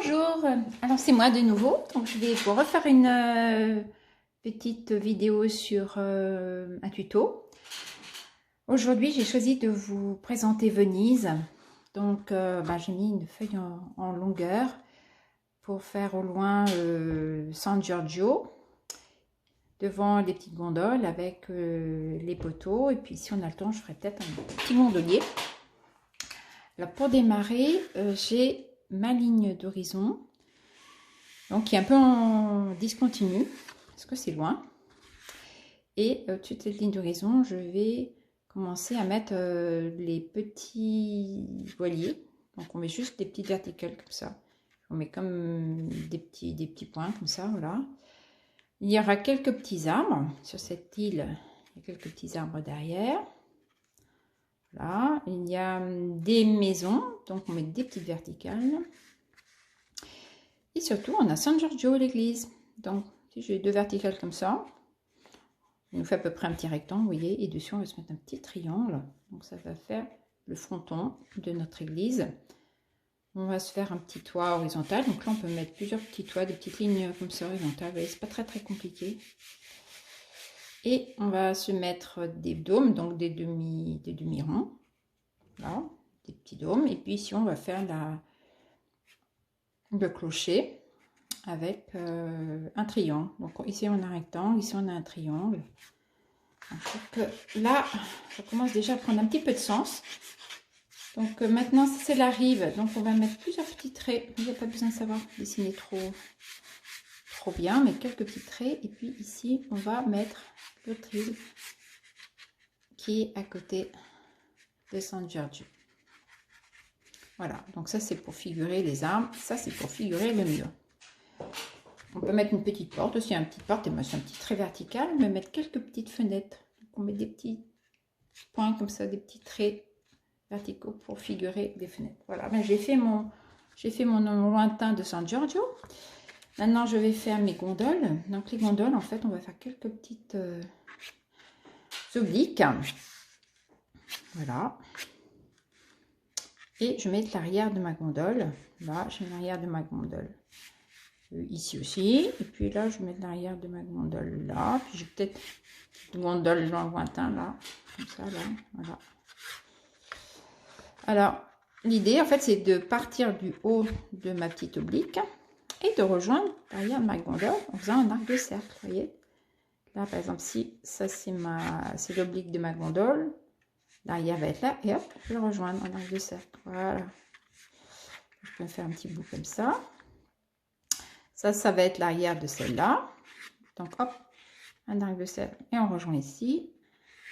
Bonjour, alors c'est moi de nouveau, donc je vais vous refaire une petite vidéo sur un tuto. Aujourd'hui j'ai choisi de vous présenter Venise, donc j'ai mis une feuille en longueur pour faire au loin San Giorgio, devant les petites gondoles avec les poteaux, et puis si on a le temps je ferai peut-être un petit gondolier. Alors pour démarrer, j'ai ma ligne d'horizon, donc qui est un peu en discontinu, parce que c'est loin. Et au-dessus de cette ligne d'horizon, je vais commencer à mettre les petits voiliers. Donc on met juste des petites verticales comme ça. On met comme des petits points comme ça, voilà. Il y aura quelques petits arbres sur cette île. Il y a quelques petits arbres derrière. Voilà, il y a des maisons, donc on met des petites verticales. Et surtout, on a San Giorgio, l'église. Donc, si j'ai deux verticales comme ça, il nous fait à peu près un petit rectangle, vous voyez. Et dessus, on va se mettre un petit triangle. Donc, ça va faire le fronton de notre église. On va se faire un petit toit horizontal. Donc là, on peut mettre plusieurs petits toits, des petites lignes comme ça horizontales. Vous voyez, c'est pas très compliqué. Et on va se mettre des dômes, donc des demi-ronds. Là, des petits dômes. Et puis ici, on va faire le clocher avec un triangle. Donc ici, on a un rectangle, ici, on a un triangle. Donc là, ça commence déjà à prendre un petit peu de sens. Donc maintenant, c'est la rive. Donc on va mettre plusieurs petits traits. Il n'y a pas besoin de savoir dessiner trop bien, mais quelques petits traits. Et puis ici, on va mettre l'autre île qui est à côté de San Giorgio. Voilà, donc ça c'est pour figurer les arbres, ça c'est pour figurer le mur. On peut mettre une petite porte aussi, une petite porte, et moi c'est un petit trait vertical, mais mettre quelques petites fenêtres. Donc on met des petits points comme ça, des petits traits verticaux pour figurer des fenêtres. Voilà, ben, j'ai fait mon lointain de San Giorgio. Maintenant je vais faire mes gondoles. Donc les gondoles, en fait, on va faire quelques petites obliques. Voilà. Et je mets l'arrière de ma gondole. Là, je mets l'arrière de ma gondole. Ici aussi. Et puis là, je mets l'arrière de ma gondole là. Puis j'ai peut-être une gondole lointain là. Comme ça, là. Voilà. Alors, l'idée, en fait, c'est de partir du haut de ma petite oblique et de rejoindre l'arrière de ma gondole en faisant un arc de cercle. Vous voyez? Là, par exemple, si ça, c'est l'oblique de ma gondole. L'arrière va être là et hop, je vais le rejoindre en arc de cercle. Voilà. Je peux faire un petit bout comme ça. Ça va être l'arrière de celle-là. Donc hop, un arc de cercle et on rejoint ici.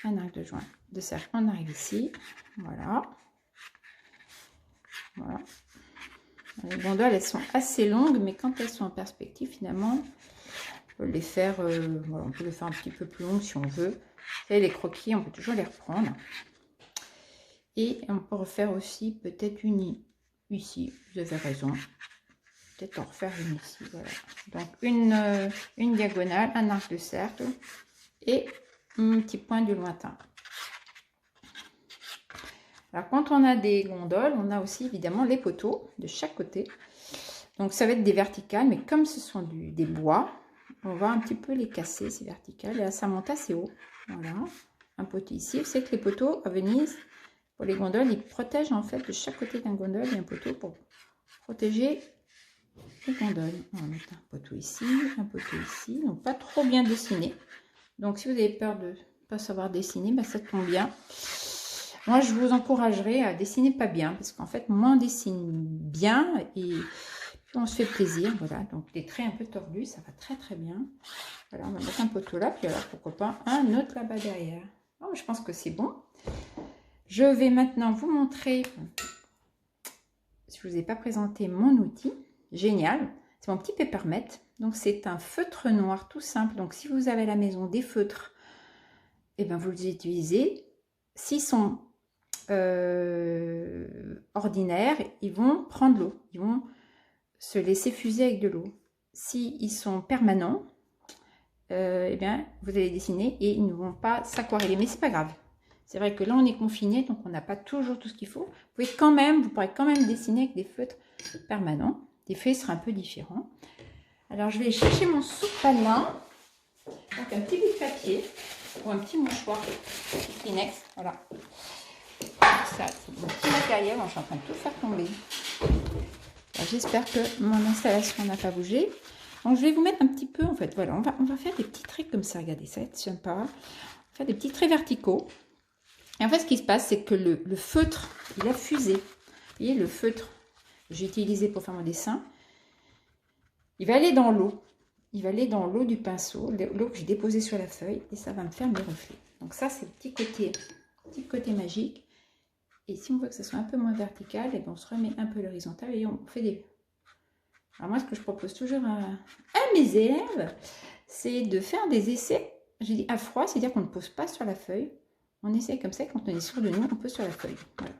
Un arc de cercle, on arrive ici. Voilà. Voilà. Les gondoles, elles sont assez longues, mais quand elles sont en perspective, finalement, on peut les faire, voilà, on peut les faire un petit peu plus longues si on veut. Et les croquis, on peut toujours les reprendre. Et on peut refaire aussi peut-être une ici, vous avez raison. Peut-être en refaire une ici, voilà. Donc une diagonale, un arc de cercle et un petit point du lointain. Alors quand on a des gondoles, on a aussi évidemment les poteaux de chaque côté. Donc ça va être des verticales, mais comme ce sont des bois, on va un petit peu les casser, ces verticales. Et là, ça monte assez haut. Voilà, un poteau ici. Vous savez que les poteaux à Venise, pour les gondoles, ils protègent en fait de chaque côté d'un gondole, il y a un poteau pour protéger les gondoles. On va mettre un poteau ici, donc pas trop bien dessiné. Donc si vous avez peur de ne pas savoir dessiner, ben, ça tombe bien. Moi je vous encouragerais à dessiner pas bien, parce qu'en fait moins on dessine bien et puis on se fait plaisir. Voilà, donc des traits un peu tordus, ça va très bien. Voilà, on va mettre un poteau là, puis alors pourquoi pas un autre là-bas derrière. Bon, je pense que c'est bon. Je vais maintenant vous montrer, si je ne vous ai pas présenté mon outil, génial, c'est mon petit Peppermint. Donc c'est un feutre noir tout simple. Donc si vous avez à la maison des feutres, et ben vous les utilisez. S'ils sont ordinaires, ils vont prendre l'eau, ils vont se laisser fuser avec de l'eau. S'ils sont permanents, et bien vous allez dessiner et ils ne vont pas s'aquareller, mais c'est pas grave. C'est vrai que là, on est confiné, donc on n'a pas toujours tout ce qu'il faut. Vous pourrez quand même dessiner avec des feutres permanents. des feuilles sera un peu différent. Alors, je vais chercher mon sopalin. Donc, un petit bout de papier ou un petit mouchoir, un petit Kleenex. Voilà. Ça, c'est mon petit matériel. Je suis en train de tout faire tomber. J'espère que mon installation n'a pas bougé. Donc, je vais vous mettre un petit peu, en fait, voilà, on va faire des petits traits comme ça. Regardez, ça va être sympa. On va faire des petits traits verticaux. Et en fait, ce qui se passe, c'est que le feutre, il a fusé. Vous voyez, le feutre que j'ai utilisé pour faire mon dessin, il va aller dans l'eau. Il va aller dans l'eau du pinceau, l'eau que j'ai déposée sur la feuille, et ça va me faire mes reflets. Donc ça, c'est le petit côté magique. Et si on veut que ça soit un peu moins vertical, et bien on se remet un peu l'horizontal et on fait des... Alors moi, ce que je propose toujours à mes élèves, c'est de faire des essais, j'ai dit à froid, c'est-à-dire qu'on ne pose pas sur la feuille. On essaie comme ça, quand on est sûr de nous, on pose sur la feuille. Voilà.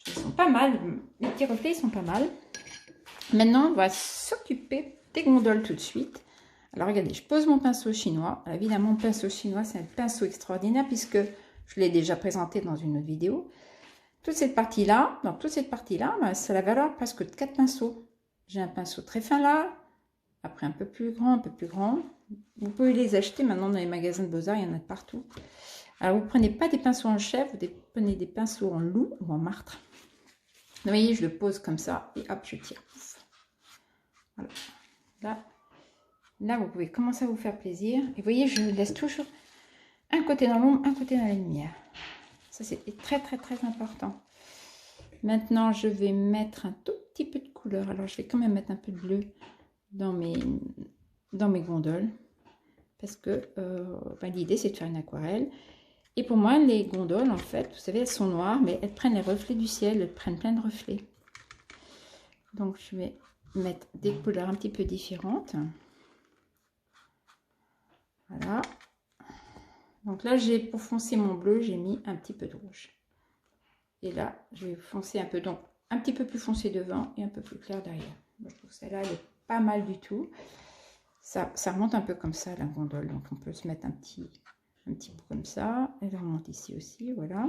Ils sont pas mal, les petits reflets, ils sont pas mal. Maintenant, on va s'occuper des gondoles tout de suite. Alors, regardez, je pose mon pinceau chinois. Alors, évidemment, mon pinceau chinois, c'est un pinceau extraordinaire puisque je l'ai déjà présenté dans une autre vidéo. Toute cette partie-là, ben, ça la valeur presque de 4 pinceaux. J'ai un pinceau très fin là, après un peu plus grand, un peu plus grand. Vous pouvez les acheter maintenant dans les magasins de Beaux-Arts, il y en a de partout. Alors, vous ne prenez pas des pinceaux en chèvre, vous prenez des pinceaux en loup ou en martre. Vous voyez, je le pose comme ça et hop, je tire. Voilà. Là, vous pouvez commencer à vous faire plaisir. Et vous voyez, je laisse toujours un côté dans l'ombre, un côté dans la lumière. Ça, c'est très, très, très important. Maintenant, je vais mettre un tout petit peu de couleur. Alors, je vais quand même mettre un peu de bleu dans mes gondoles. Parce que ben, l'idée, c'est de faire une aquarelle. Et pour moi, les gondoles, en fait, vous savez, elles sont noires, mais elles prennent les reflets du ciel. Elles prennent plein de reflets. Donc, je vais mettre des couleurs un petit peu différentes. Voilà. Donc là, pour foncer mon bleu, j'ai mis un petit peu de rouge. Et là, je vais foncer un peu, donc un petit peu plus foncé devant et un peu plus clair derrière. Je trouve que celle-là, elle est pas mal du tout. Ça remonte un peu comme ça, la gondole. Donc on peut se mettre un petit bout comme ça. Elle remonte ici aussi, voilà.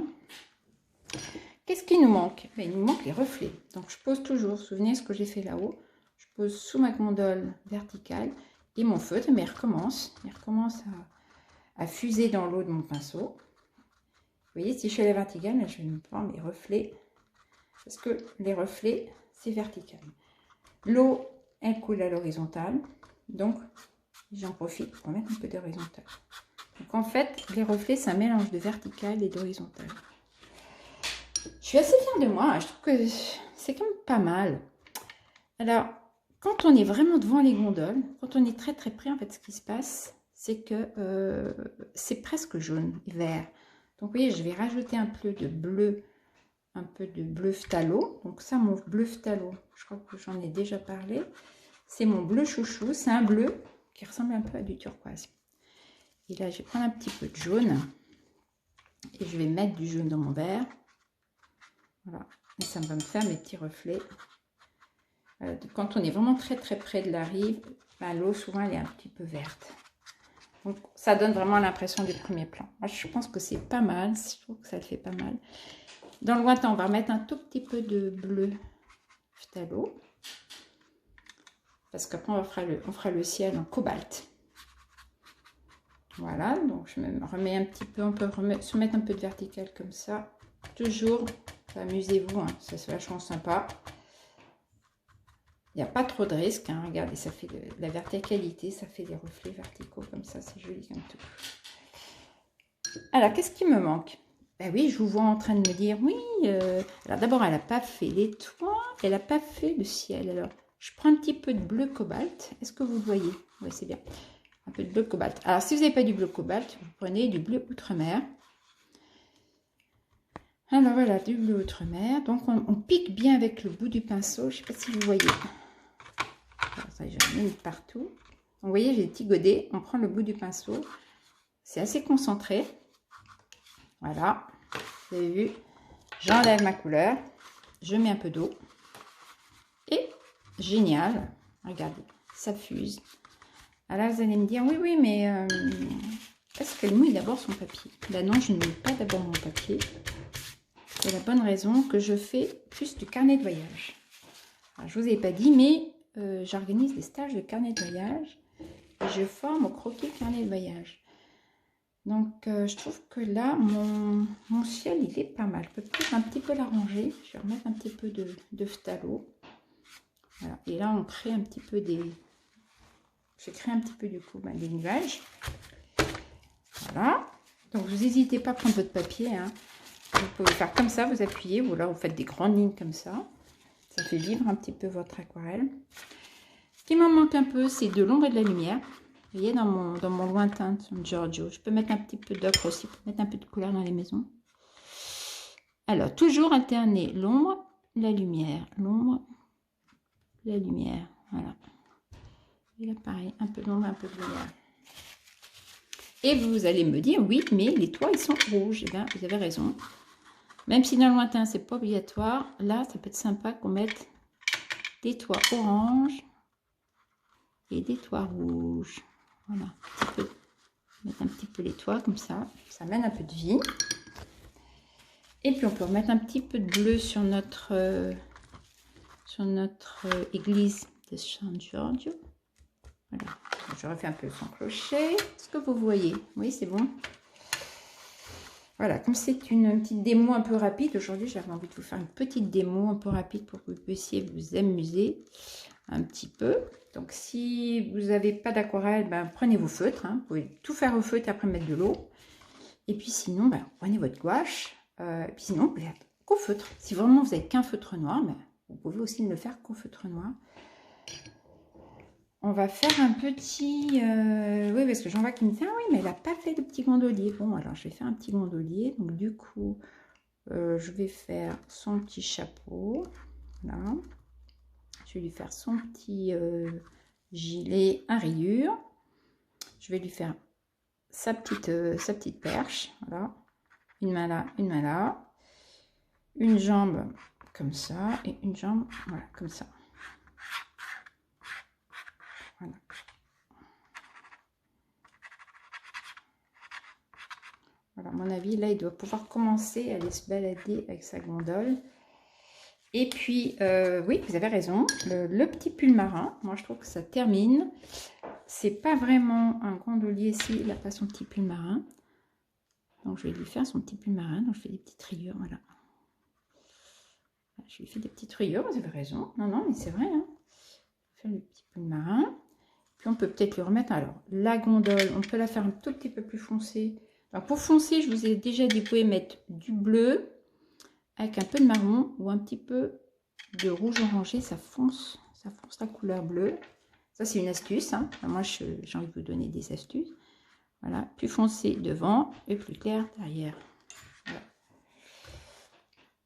Qu'est-ce qui nous manque? Ben, il nous manque les reflets. Donc je pose toujours, souvenez ce que j'ai fait là-haut. Je pose sous ma gondole verticale et mon feutre, mais il recommence à fuser dans l'eau de mon pinceau. Vous voyez, si je fais la verticale, je vais me prendre mes reflets, parce que les reflets, c'est vertical. L'eau, elle coule à l'horizontale, donc j'en profite pour mettre un peu d'horizontale. Donc en fait, les reflets, c'est un mélange de vertical et d'horizontal. Je suis assez fière de moi, je trouve que c'est quand même pas mal. Alors, quand on est vraiment devant les gondoles, quand on est très très près, en fait, ce qui se passe, c'est que c'est presque jaune et vert. Donc, vous voyez, je vais rajouter un peu de bleu phthalo. Donc, ça, mon bleu phthalo, je crois que j'en ai déjà parlé. C'est mon bleu chouchou. C'est un bleu qui ressemble un peu à du turquoise. Et là, je vais prendre un petit peu de jaune. Et je vais mettre du jaune dans mon verre. Voilà. Et ça va me faire mes petits reflets. Quand on est vraiment très très près de la rive, ben, l'eau souvent elle est un petit peu verte. Donc ça donne vraiment l'impression du premier plan. Moi je pense que c'est pas mal, je trouve que ça le fait pas mal. Dans le lointain, on va remettre un tout petit peu de bleu phthalo. Parce qu'après on fera le ciel en cobalt. Voilà, donc je me remets un petit peu, on peut se mettre un peu de vertical comme ça. Toujours, amusez-vous, hein, ça c'est vachement sympa. Il n'y a pas trop de risques, hein. Regardez, ça fait de la verticalité, ça fait des reflets verticaux comme ça, c'est joli comme tout. Alors, qu'est-ce qui me manque? Ben oui, je vous vois en train de me dire, oui, alors d'abord, elle n'a pas fait l'étoile, elle n'a pas fait le ciel. Alors, je prends un petit peu de bleu cobalt, est-ce que vous le voyez? Oui, c'est bien, un peu de bleu cobalt. Alors, si vous n'avez pas du bleu cobalt, vous prenez du bleu outre-mer. Alors voilà, du bleu outre-mer, donc on pique bien avec le bout du pinceau, je ne sais pas si vous voyez. Ça, j'en ai mis partout. Vous voyez, j'ai des petits godets. On prend le bout du pinceau. C'est assez concentré. Voilà. Vous avez vu. J'enlève ma couleur. Je mets un peu d'eau. Et génial. Regardez, ça fuse. Alors vous allez me dire, oui, mais est-ce qu'elle mouille d'abord son papier? Ben non, je ne mouille pas d'abord mon papier. C'est la bonne raison que je fais plus du carnet de voyage. Alors, je ne vous ai pas dit, mais j'organise des stages de carnet de voyage. Et je forme au croquis carnet de voyage. Donc, je trouve que là, mon ciel, il est pas mal. Je peux peut-être un petit peu l'arranger. Je vais remettre un petit peu de phthalo. Voilà. Et là, on crée un petit peu des... Je crée un petit peu du coup des nuages. Voilà. Donc, vous n'hésitez pas à prendre votre papier. Hein. Vous pouvez faire comme ça, vous appuyez. Ou alors, vous faites des grandes lignes comme ça. Ça fait vivre un petit peu votre aquarelle. Ce qui m'en manque un peu, c'est de l'ombre et de la lumière. Vous voyez, dans mon lointain Giorgio. Je peux mettre un petit peu d'ocre aussi, pour mettre un peu de couleur dans les maisons. Alors, toujours alterner l'ombre, la lumière. L'ombre, la lumière. Voilà. Et là, pareil, un peu d'ombre, un peu de lumière. Et vous allez me dire, oui, mais les toits, ils sont rouges. Eh bien, vous avez raison. Même si dans le lointain, c'est pas obligatoire, là, ça peut être sympa qu'on mette des toits orange et des toits rouges. Voilà, mettre un petit peu les toits comme ça amène un peu de vie. Et puis on peut remettre un petit peu de bleu sur notre église de San Giorgio. Voilà, je refais un peu son clocher. Est-ce que vous voyez? Oui, c'est bon. Voilà, comme c'est une petite démo un peu rapide, aujourd'hui j'avais envie de vous faire une petite démo un peu rapide pour que vous puissiez vous amuser un petit peu. Donc si vous n'avez pas d'aquarelle, ben, prenez vos feutres. Hein. Vous pouvez tout faire au feutre et après mettre de l'eau. Et puis sinon, ben, prenez votre gouache. Et puis sinon, vous pouvez faire qu'au feutre. Si vraiment vous n'avez qu'un feutre noir, ben, vous pouvez aussi ne le faire qu'au feutre noir. On va faire un petit... oui, parce que j'en vois qui me dit, ah oui, mais elle n'a pas fait de petit gondolier. Bon, alors je vais faire un petit gondolier. Donc du coup, je vais faire son petit chapeau. Là. Je vais lui faire son petit gilet à rayures. Je vais lui faire sa petite perche. Voilà. Une main là, une main là. Une jambe comme ça. Et une jambe, voilà, comme ça. Voilà. Voilà, à mon avis, là, il doit pouvoir commencer à aller se balader avec sa gondole. Et puis, oui, vous avez raison, le petit pull marin, moi je trouve que ça termine. C'est pas vraiment un gondolier s'il n'a pas son petit pull marin. Donc je vais lui faire son petit pull marin, donc je fais des petites rayures, voilà. Je lui fais des petites rayures, vous avez raison. Non, non, mais c'est vrai, hein. Faire le petit pull marin. Puis on peut peut-être lui remettre, alors, la gondole, on peut la faire un tout petit peu plus foncée. Alors pour foncer, je vous ai déjà dit, vous pouvez mettre du bleu, avec un peu de marron ou un petit peu de rouge orangé, ça fonce la couleur bleue. Ça, c'est une astuce. Hein. Enfin, moi, j'ai envie de vous donner des astuces. Voilà, plus foncé devant et plus clair derrière. Voilà.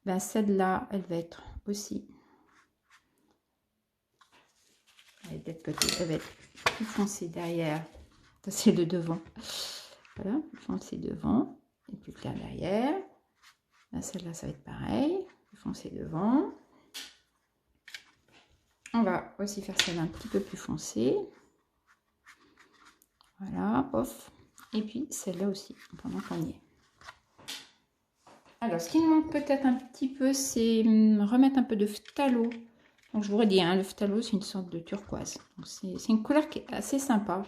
Ben, celle-là, elle va être aussi. Elle va être côté, elle va être plus foncée derrière. Ça, c'est le devant. Voilà, plus foncé devant et plus clair derrière. Celle-là, ça va être pareil. Foncé devant. On va aussi faire celle-là un petit peu plus foncée. Voilà, pof. Et puis celle-là aussi, pendant qu'on y est. Alors, ce qui nous manque peut-être un petit peu, c'est remettre un peu de phthalo. Donc, je vous redis, hein, le phthalo, c'est une sorte de turquoise. C'est une couleur qui est assez sympa.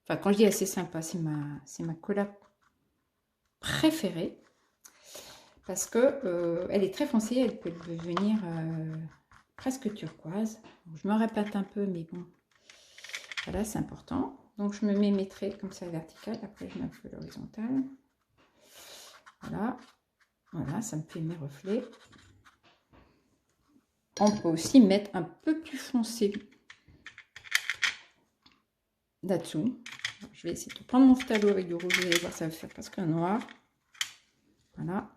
Enfin, quand je dis assez sympa, c'est ma couleur préférée. Parce que elle est très foncée, elle peut devenir presque turquoise. Donc, je me répète un peu, mais bon, voilà, c'est important. Donc, je me mets mes traits comme ça vertical. Après, je mets un peu l'horizontale. Voilà. Voilà, ça me fait mes reflets. On peut aussi mettre un peu plus foncé là-dessous. Je vais essayer de prendre mon phthalo avec du rouge. Vous allez voir, ça va faire presque un noir. Voilà.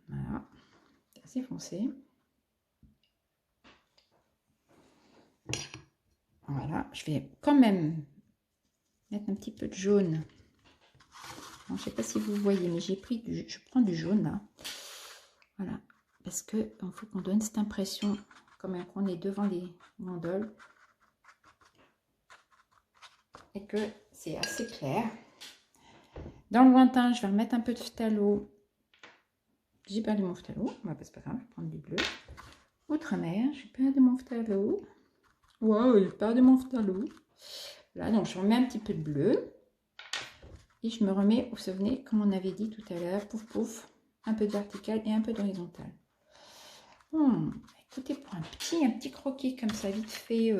Voilà. C'est assez foncé. Voilà. Je vais quand même mettre un petit peu de jaune. Bon, je ne sais pas si vous voyez, mais je prends du jaune là. Voilà. Parce qu'il faut qu'on donne cette impression comme qu'on est devant les gondoles. Et que c'est assez clair. Dans le lointain, je vais remettre un peu de phthalo. J'ai perdu mon phthalo. Bah, c'est pas grave, je vais prendre du bleu. Outre-mer, j'ai perdu mon phthalo. Waouh, j'ai perdu mon phthalo. Là, donc je remets un petit peu de bleu. Et je me remets, vous vous souvenez, comme on avait dit tout à l'heure, pouf pouf, un peu de vertical et un peu d'horizontal. Écoutez, pour un petit croquis comme ça, vite fait.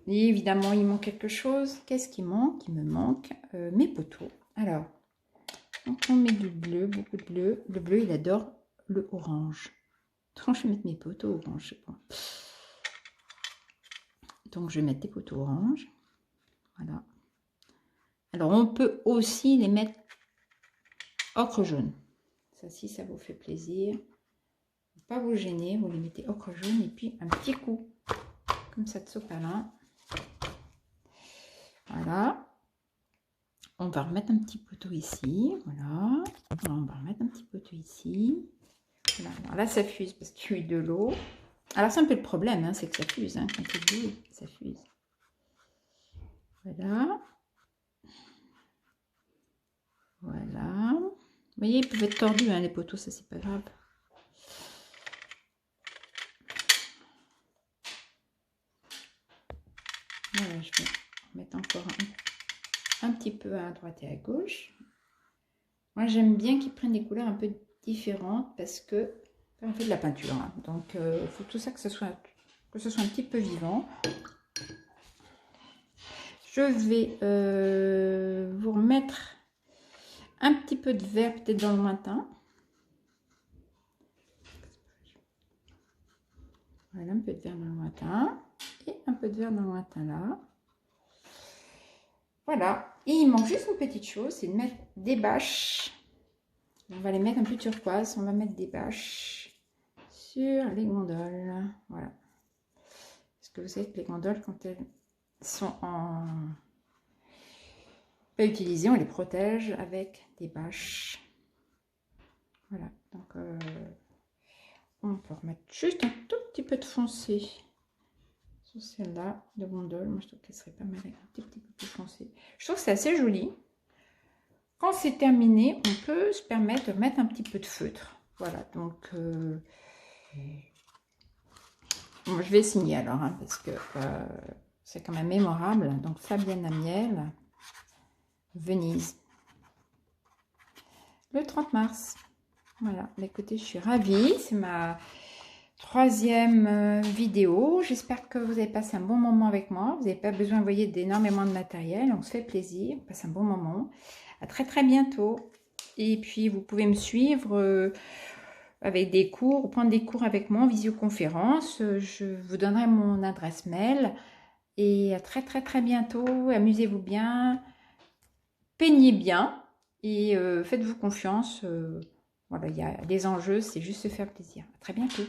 Et évidemment, il manque quelque chose. Qu'est-ce qui manque? Il me manque mes poteaux. Alors, donc on met du bleu, beaucoup de bleu. Le bleu, il adore le orange. Donc, je vais mettre mes poteaux orange, je sais pas. Donc, je vais mettre des poteaux orange. Voilà. Alors, on peut aussi les mettre ocre jaune. Ça, si ça vous fait plaisir. Pas vous gêner, vous les mettez ocre jaune et puis un petit coup comme ça de sopalin. Voilà. On va remettre un petit poteau ici. Voilà. On va remettre un petit poteau ici. Voilà. Alors là, ça fuse parce qu'il y a eu de l'eau. Alors, c'est un peu le problème, hein, c'est que ça fuse. Hein, quand il y a ça fuse. Voilà. Voilà. Vous voyez, ils peuvent être tordus, hein, les poteaux, ça, c'est pas grave. Voilà, je vais mettre encore un petit peu à droite et à gauche. Moi, j'aime bien qu'ils prennent des couleurs un peu différentes parce que on fait de la peinture. Hein. Donc, il faut tout ça que ce soit un petit peu vivant. Je vais vous remettre un petit peu de vert peut-être dans le lointain. Voilà, un peu de vert dans le lointain. Et un peu de vert dans le lointain là. Voilà. Et il manque juste une petite chose, c'est de mettre des bâches. On va les mettre un peu turquoise. On va mettre des bâches sur les gondoles. Voilà. Parce que vous savez que les gondoles, quand elles sont pas utilisées, on les protège avec des bâches. Voilà. Donc, on peut remettre juste un tout petit peu de foncé sur celle-là de gondole. Moi, je trouve qu'elle serait pas mal avec un petit peu plus foncé. Je trouve que c'est assez joli. Quand c'est terminé, on peut se permettre de mettre un petit peu de feutre. Voilà, donc bon, je vais signer alors, hein, parce que c'est quand même mémorable. Donc Fabienne Amiel, Venise, le 30 mars. Voilà, écoutez, je suis ravie. C'est ma 3e vidéo. J'espère que vous avez passé un bon moment avec moi. Vous n'avez pas besoin, vous voyez, d'énormément de matériel. On se fait plaisir, on passe un bon moment. À très bientôt. Et puis, vous pouvez me suivre avec des cours, ou prendre des cours avec moi en visioconférence. Je vous donnerai mon adresse mail. Et à très bientôt. Amusez-vous bien. Peignez bien. Et faites-vous confiance. Voilà, il y a des enjeux, c'est juste se faire plaisir. À très bientôt.